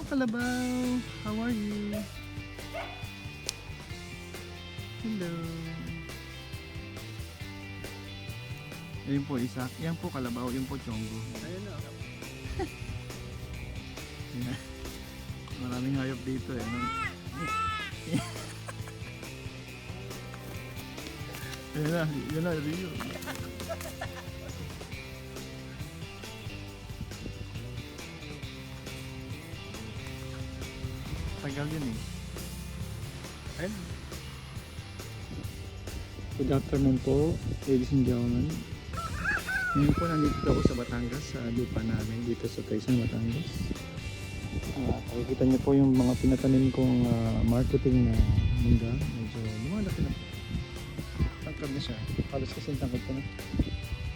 Kalabaw! How are you? Hello! Ayun po isa. Yan po Kalabaw. Yan po Chonggo. Ayun na. Yan. Maraming hayop dito eh. Yan na, Rio. Tagal yun eh. Ayun. Good afternoon po, ladies and gentlemen. Ngayon po nandito ako sa Batangas, sa lupa namin dito sa Quezon, Batangas. Nakikita niyo po yung mga pinatanim kong marketing na mangga. Medyo lumalaki na. Tangkad na siya. Halos kasi tangkad ko na.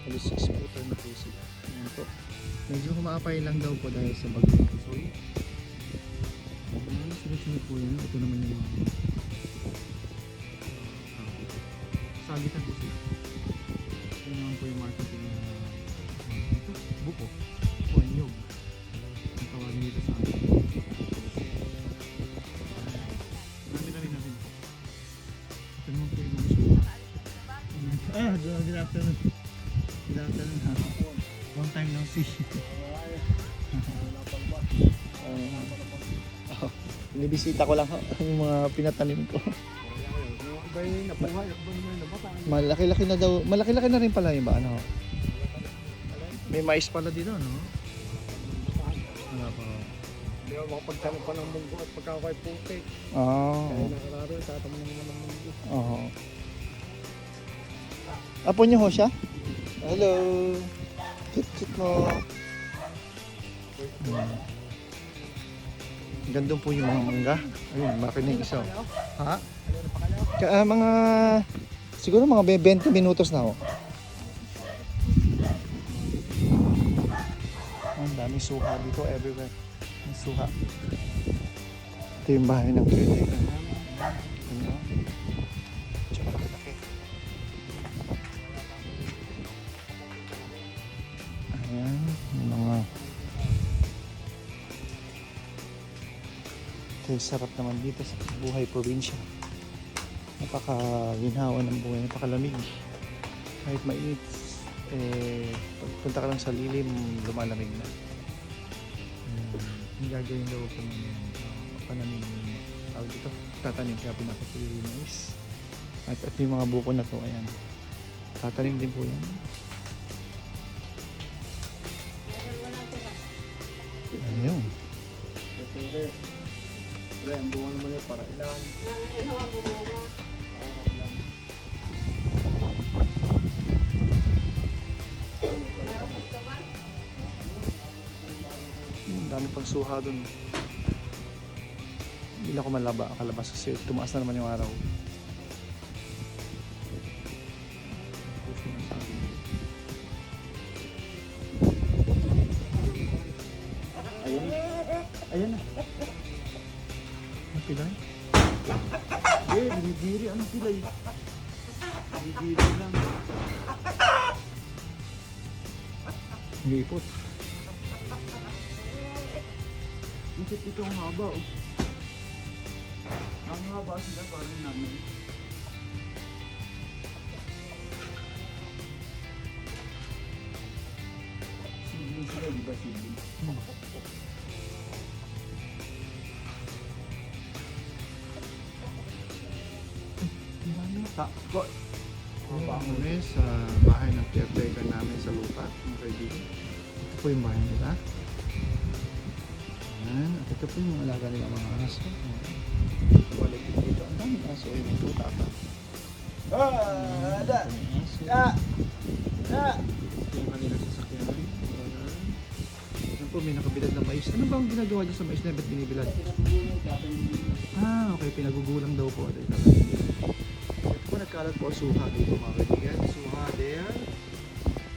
Halos 6 meter na po sila. Ayan po. Medyo kumaapay lang daw po dahil sa bagyo. Sorry. Sunod-sunod po yan. Ito naman yung mga sagitan po sila. Ito naman po yung marketing na ito, buko o nyog ang tawagin dito sa atin. Marami natin po. Ito naman po yung mga suha. Good afternoon. Good afternoon ha. Long time no see. Binibisita ko lang yung mga pinatanim ko. Malaki-laki na daw. Malaki-laki na rin pala yung ba ano? May mais pala dito, no? Wala pa. Hindi ako makapagtanong pa ng munggo at pagkakay putik. Kaya nakararo, tatamo naman ng munggo. Oo. Apo niyo ho siya? Hello. Chit-chit mo. Gandun po yung mga mangga. Ayun, malaki na yung isa. Ha? Kaya mga siguro mga 20 minutos na ho. Ang daming suha dito everywhere. Ang suha. Ito yung bahay ng caretaker namin. Ano? Tsaka laki-laki. Ayan, yung mga ito sarap naman dito sa buhay probinsya. Napaka-ginhawa ng buhay, napakalamig. Kahit mainit, pagpunta ka lang sa lilim, lumalamig na. Yung gagawin daw po namin, pananim tawag dito, tatanim kaya pinapatuloy yung mais. At yung mga buko na to, ayan. Tatanim din po yan. Ayun. Ang buwan naman yun para ilan. Dami pang suha dun. Hindi lang ako kalabas kasi tumaas na naman yung araw. Ayun. Ayun na. Ang pilay? Binibiri. Anong pilay? Binibiri lang. Nag-iipot. Bakit ito ang haba oh? Ang haba sila parang namin. Sibling sila, di ba sibling? Takot. Kami sa bahay ng caretaker namin sa lupa, mga kaibigan. Ito po yung bahay nila. Ayan. At ito po yung mga alaga nila mga aso. Balik dito. Ang daming aso. Yung may tuta pa. Da! Ito yung kanilang sasakyan. Ayan po, may nakabilad na mais. Ano ba ang ginagawa dyan sa mais na ba't binibilad? Okay. Pinagugulang daw po. Ito po, nagkalat po ang suha dito mga kaibigan. Suha there.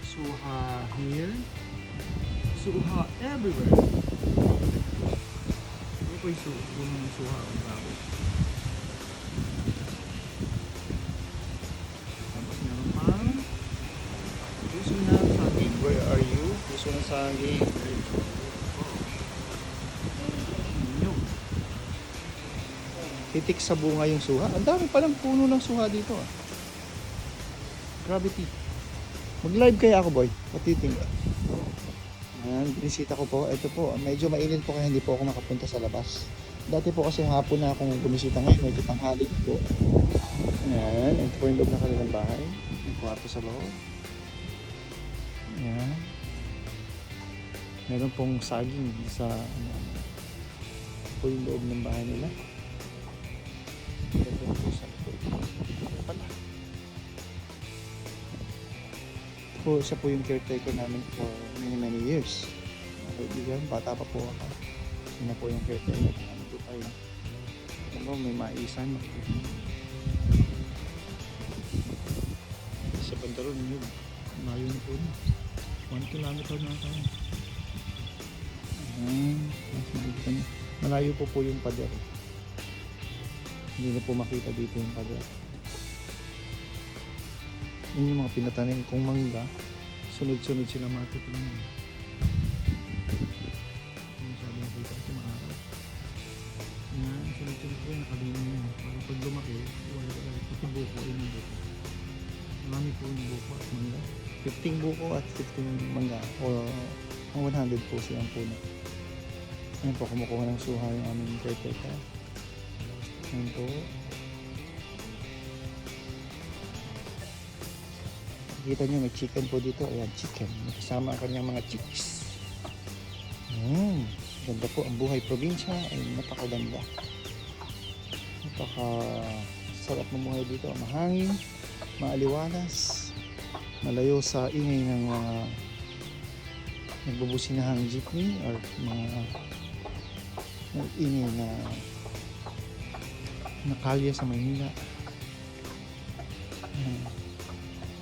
Suha here. Suha everywhere. Ano po yung suha ang tao? Tapos meron pang puso na saging. Where are you? Puso na saging. Hitik sa bunga yung suha. Ang dami palang puno ng suha dito ah. Gravity. Mag-live kaya ako, boy. What do you think? Ayan, binisita ko po. Ito po, medyo mainit po kaya hindi po ako nakapunta sa labas. Dati po kasi hapon na akong bumisita ngayon. Medyo tanghali po. Ayan, ito po yung loob ng kanilang bahay. Yung kwarto sa loob. Ayan. Meron pong saging sa ito po yung loob ng bahay nila. Ito po sa likod. Ito pala. Po, siya po yung caretaker namin for many years. Kaibigan, bata pa po ako. Siya na po yung caretaker namin po tayo. Ano, may maisan. Sa Bandaron yun. Malayo na po yun. 1 kilometer na tayo. Mas makikita niyo. Malayo po yung pader. Hindi na po makita dito yung pader. Yun yung mga pinatanim kong mangga. Sunod-sunod sila matitingnan. Masyado nakita kasi maaraw. Yan, sunod-sunod ko yung nakalimutan yun. Para pag lumaki, wala pati buko ay ng buko. Marami po yung buko at mangga. 15 buko at 15 mangga. O 100 po silang puno. Ayan po, kumukuha ng suha yung aming caretaker. Ayan po. Kita nyo may chicken po dito. Ayan, chicken. Kasama ang kanyang mga chicks. Ganda po. Ang buhay probinsya ay napakaganda. Napaka-sarap mamuhay dito. Mahangin, maaliwalas, malayo sa ingay ng mga nagbubusinahang jeepney or mga ingay na kalye sa Maynila.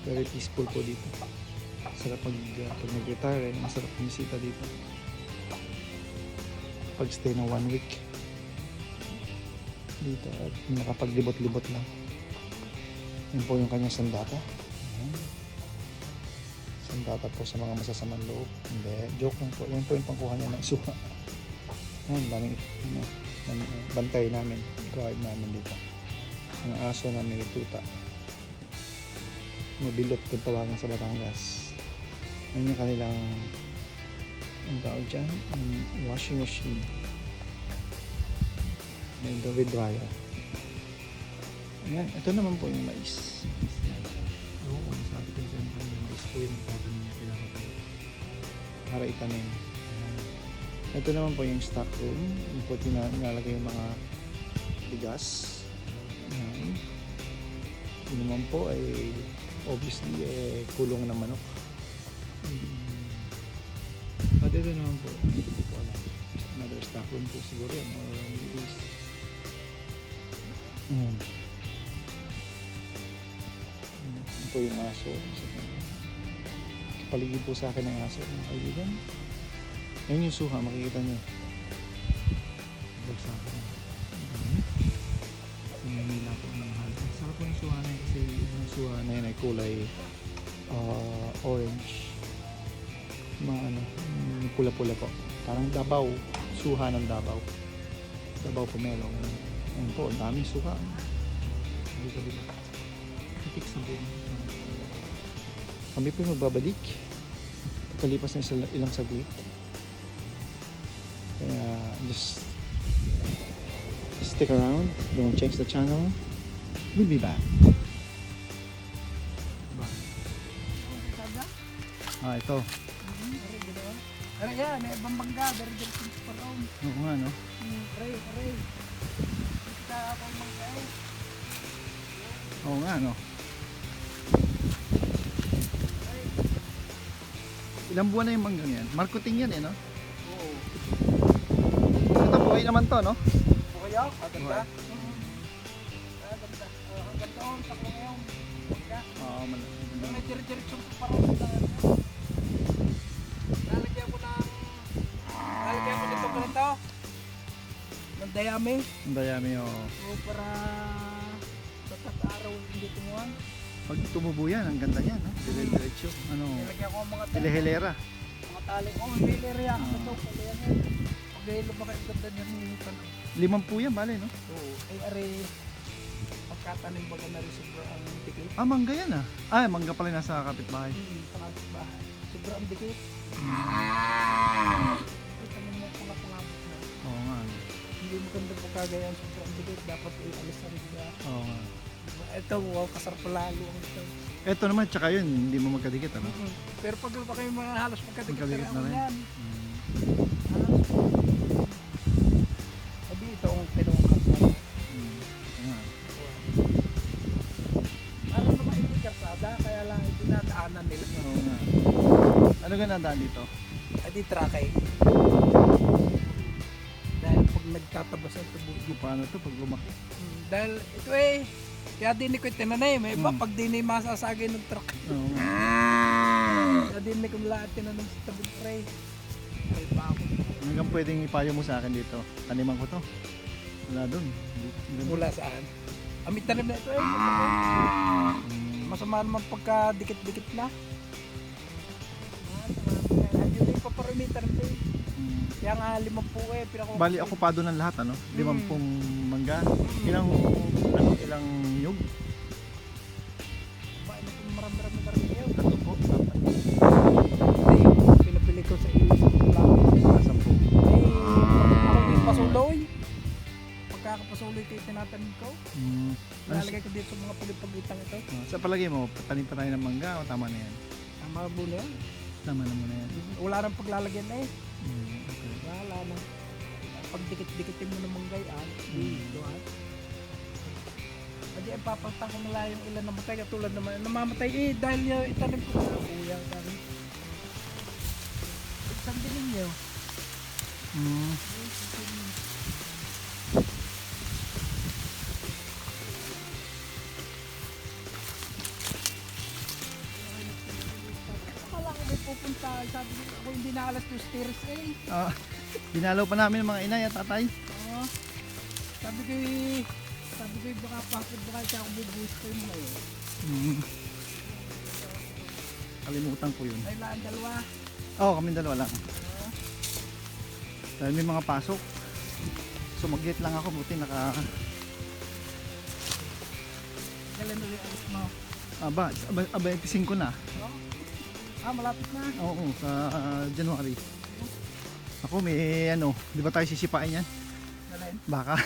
Very peaceful po dito. Sarap pag nag-retire, masarap pumisita dito. Pag stay ng 1 week dito at nakapaglibot-libot lang. Yan po yung kanyang sandata. Sandata po sa mga masasamang loob. Hindi, joke lang po. Yan po yung pangkuha niya ng suha. Yan, daming bantay namin, guard namin dito. Ang aso namin may tuta. Mabilot kung tawagan sa Batangas. Yan yung kanilang ang tawag dyan, washing machine. May David dryer. Ayan, ito naman po yung mais. Oo, sabi ko dyan, yung mais po yung tatanong niya kailangan po para itanim. Ito naman po yung stock room. Yung po nilalagay yung mga bigas. Ayan. Ito naman po ay obviously kulong ng manok. At ito naman po, hindi ko alam. Another stock room po siguro yan. Or is ito po yung aso. Paligid po sa akin ng aso, mga kaibigan. Ayun yung suha, makikita nyo. Sa akin. Manila po ng mahal. Sarap po yung suha na yun kasi yung suha na yun ay kulay orange. Pula-pula po. Parang Davao. Suha ng Davao. Davao pomelo. Ayun po, daming suha. Dito. Titik sa buong. Kami po magbabalik. Pagkalipas na ilang saglit. Kaya just stick around. Don't change the channel. We'll be back. Ito. Aray yan, may bambangga, dari sa parang. Oo nga, no? Aray. Kita ako mangga eh. Oo nga, no? Ilang buwan na yung manggang yan? Marketing yan, eh, no? Oo. Ito buhay naman to, no? Okay ako, aganda. Aganda. Ang ganda ko, taklo ngayon. Oo, May dire-diretsong parang. Lalagyan ko nito ganito. Ng dayami. Ang dayami, oo. So para tatat araw hindi tumuhan. Pag tumubo yan, ang ganda niyan, no? Dire-diretso. Ano? Nilagyan ko ang mga Hilera. mga tali. Oh, hilera yan. Ito, pala yan. Pag-hilo ba kayo ganda niyan, 5 yan, bale, no? Oo. Ay, are, pagkatanim baga na rin sobrang dikit. Ah, mangga yan ah. Ah, mangga pala yung nasa kapitbahay. Pangalit bahay. Sobrang dikit. Ito mo mo pangapangapit na. Oo nga. ano. Hindi maganda pagkagayaan sobrang dikit. Dapat i-alis na rin na. Oo nga. Ito, wow, kasar palalo ang ito. Eto naman, tsaka yun, hindi mo magkadikit, ano? Pero pag pa kayo mga halos magkadikit Magkadikit na rin. yan. Mm. Sabi ito ang pinungkat na. Mm. Nga. Ano naman ito karsada, kaya lang itinadaanan nila. Oo nga. Ano ganandaan dito? Ay di trakay. Dahil pag nagtatabas ang tubo. Paano to pag lumaki? Dahil ito kaya din ko tinanay, may iba pag din masasagay ng truck. Oo nga. Kaya din ko lahat tinanong sa tabi pre. Ay pa ako. Hanggang pwedeng ipayo mo sa akin dito. Taniman ko to. Wala dun. Mula saan? Amit tanim na ito Mm. Masama naman pagka dikit-dikit na. Yun ay paparamitan ito Mm. Kaya nga 50 pinako. Bali, okupado ng lahat, ano? 50 mangga. Ilang nyug? Ba, ito marami-rami na rin yun. 3 po. 4. Ay, pinabili ko sa ilisang langit. 10. Ako yung pasuloy. Pagkakapasuloy kayo tinatanim ko. Mm. Ano, Lalagay ko dito sa mga pulipagitang ito. sa palagay mo, tanim pa tayo ng mangga o tama na yan? Tama po na yan. Tama na muna yan. Wala nang paglalagyan na Okay. Wala na. Pag dikit-dikitin mo ng manggayaan, doon. Hindi ay papalta ko na lang yung ilan namatay katulad naman. Namamatay dahil itanim ko na kuya. Isang din ninyo. Mm. Akala ko may pupunta. Sabi ko ako hindi na alas 2 stairs Ah, dinalaw pa namin mga inay at tatay. Oo. Sabi ko baka papad baka siya ako bubuhos ko yung mga yun. Mm. Kalimutan ko yun. Ay lang dalawa. Oo, kami dalawa lang. Dahil may mga pasok. So mag-gate lang ako, buti naka... Kailan na yung alis mo? Aba, 25 na. Malapit na. Oo, sa January. Ako may di ba tayo sisipain yan? Nalain. Baka.